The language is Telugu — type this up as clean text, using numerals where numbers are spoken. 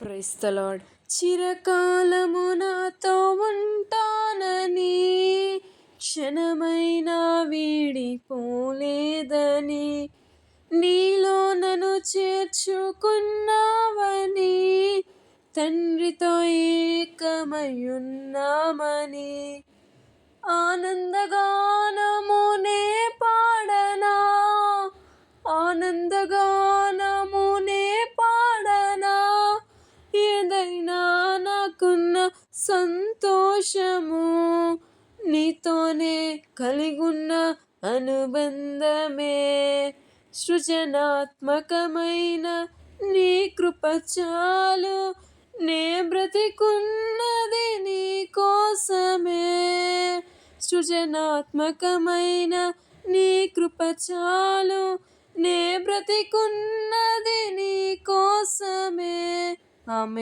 Praise the lord. చిరకాలము నాతో ఉంటానని, క్షణమైనా వీడిపోలేదని, నీలో నన్ను చేర్చుకున్నావని, తండ్రితో ఏకమై ఉన్నామని, ఆనందగానమునే పాడనా, ఆనందగానమునే పాడనా, ఏదైనా నాకున్న సంతోషము నీతోనే కలిగున్న అనుబంధమే. సృజనాత్మకమైన నీ కృప చాలు, నే బ్రతికున్నది నీ కోసమే. సృజనాత్మకమైన నీ కృప చాలు, నే బ్రతికున్నది నీ కోసమే. ఆమేన్.